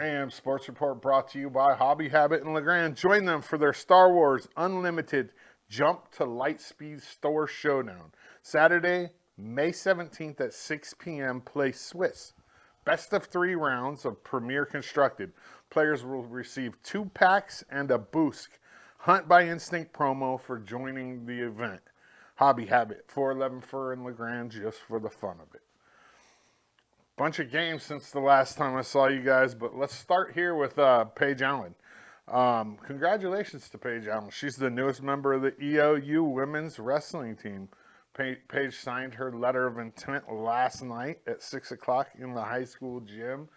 AM Sports Report brought to you by Hobby Habit and LeGrand. Join them for their Star Wars Unlimited Jump to Lightspeed Store Showdown. Saturday, May 17th at 6 p.m. Play Swiss. Best of 3 rounds of Premier Constructed. Players will receive 2 packs and a boost. Hunt by Instinct promo for joining the event. Hobby Habit, 411 Fur and LeGrand, just for the fun of it. Bunch of games since the last time I saw you guys, but let's start here with Paige Allen. Congratulations to Paige Allen. She's the newest member of the EOU women's wrestling team. Paige signed her letter of intent last night at 6 o'clock in the high school gym.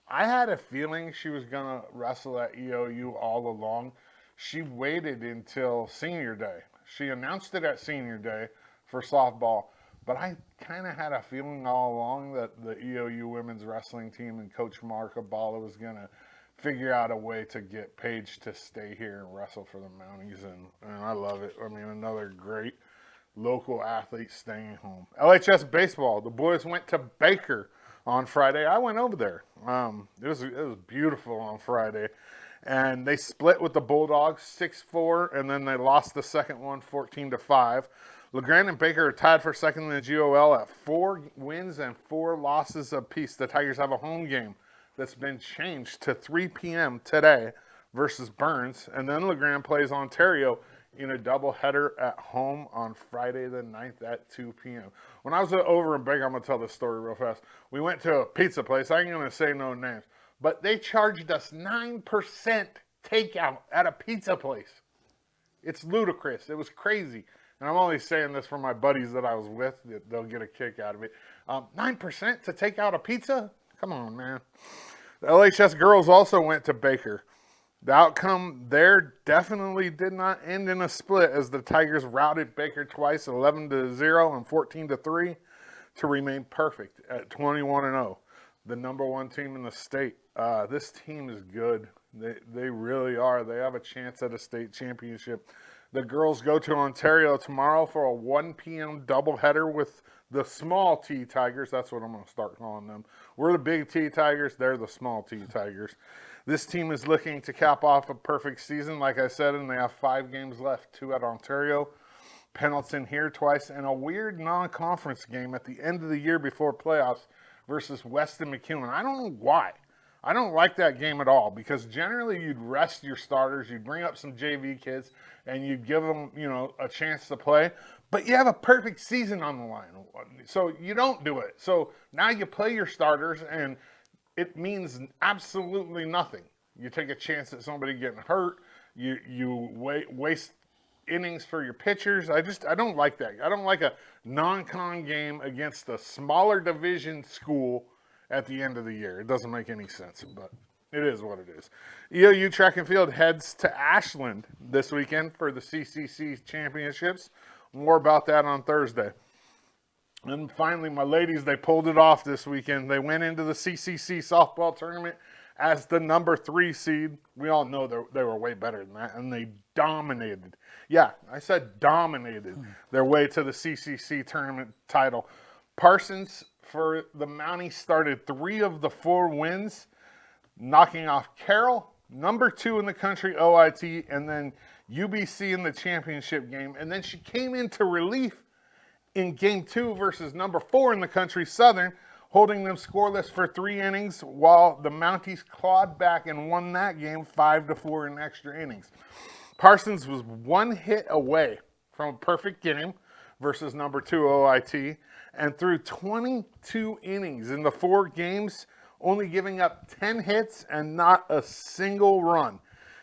I had a feeling she was going to wrestle at EOU all along. She waited until senior day. She announced it at senior day for softball. But I kind of had a feeling all along that the EOU women's wrestling team and Coach Mark Abala was going to figure out a way to get Paige to stay here and wrestle for the Mounties. And I love it. I mean, another great local athlete staying home. LHS baseball. The boys went to Baker on Friday. I went over there. It was beautiful on Friday. And they split with the Bulldogs 6-4, and then they lost the second one 14-5. LeGrand and Baker are tied for second in the GOL at 4 wins and 4 losses apiece. The Tigers have a home game that's been changed to 3 p.m. today versus Burns. And then LeGrand plays Ontario in a doubleheader at home on Friday the 9th at 2 p.m. When I was over in Baker, I'm going to tell this story real fast. We went to a pizza place. I ain't going to say no names. But they charged us 9% takeout at a pizza place. It's ludicrous. It was crazy. And I'm only saying this for my buddies that I was with. They'll get a kick out of it. 9% to take out a pizza? Come on, man. The LHS girls also went to Baker. The outcome there definitely did not end in a split as the Tigers routed Baker twice, 11-0 and 14-3, to remain perfect at 21-0. The number 1 team in the state. This team is good. They really are. They have a chance at a state championship. The girls go to Ontario tomorrow for a 1 p.m. doubleheader with the small T Tigers. That's what I'm going to start calling them. We're the big T Tigers. They're the small T Tigers. This team is looking to cap off a perfect season, like I said, and they have 5 games left, 2 at Ontario, Pendleton here twice, and a weird non-conference game at the end of the year before playoffs versus Weston McEwen. I don't know why. I don't like that game at all because generally you'd rest your starters, you'd bring up some JV kids, and you'd give them, a chance to play. But you have a perfect season on the line, so you don't do it. So now you play your starters, and it means absolutely nothing. You take a chance at somebody getting hurt. You waste innings for your pitchers. I don't like that. I don't like a non-con game against a smaller division school at the end of the year. It doesn't make any sense, but it is what it is. EOU Track and Field heads to Ashland this weekend for the CCC Championships. More about that on Thursday. And finally, my ladies, they pulled it off this weekend. They went into the CCC softball tournament as the number 3 seed. We all know they were way better than that, and they dominated. Yeah, I said dominated their way to the CCC tournament title. Parsons, for the Mounties, started 3 of the 4 wins, knocking off Carroll, number 2 in the country, OIT, and then UBC in the championship game. And then she came into relief in game 2 versus number 4 in the country, Southern, holding them scoreless for 3 innings while the Mounties clawed back and won that game 5-4 in extra innings. Parsons was 1 hit away from a perfect game versus number 2 OIT, and threw 22 innings in the 4 games, only giving up 10 hits and not a single run.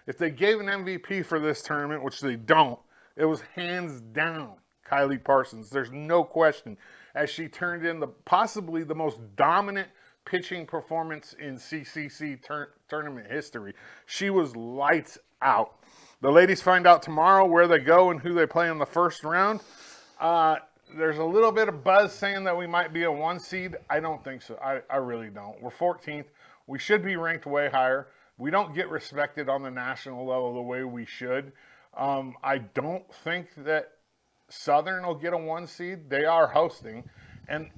If they gave an MVP for this tournament, which they don't, it was hands down Kylie Parsons. There's no question, as she turned in possibly the most dominant pitching performance in CCC tournament history. She was lights out. The ladies find out tomorrow where they go and who they play in the first round. There's a little bit of buzz saying that we might be a 1 seed. I don't think so. I really don't. We're 14th. We should be ranked way higher. We don't get respected on the national level the way we should. I don't think that Southern will get a 1 seed. They are hosting. And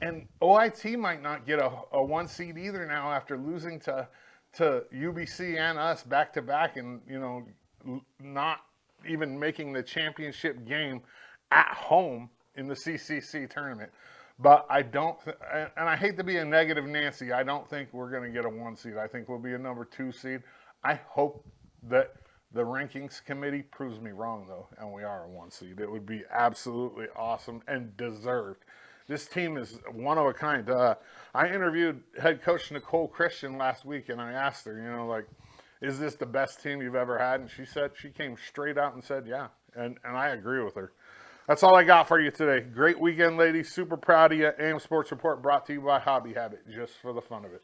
OIT might not get a 1 seed either now after losing to to UBC and us back to back, and not even making the championship game at home in the CCC tournament. But I don't, and I hate to be a negative Nancy, I don't think we're going to get a 1 seed. I think we'll be a number 2 seed. I hope that the rankings committee proves me wrong, though, and we are a 1 seed. It would be absolutely awesome and deserved. This team is one of a kind. I interviewed head coach Nicole Christian last week, and I asked her, is this the best team you've ever had? And she came straight out and said, yeah. And I agree with her. That's all I got for you today. Great weekend, ladies. Super proud of you. AM Sports Report brought to you by Hobby Habit, just for the fun of it.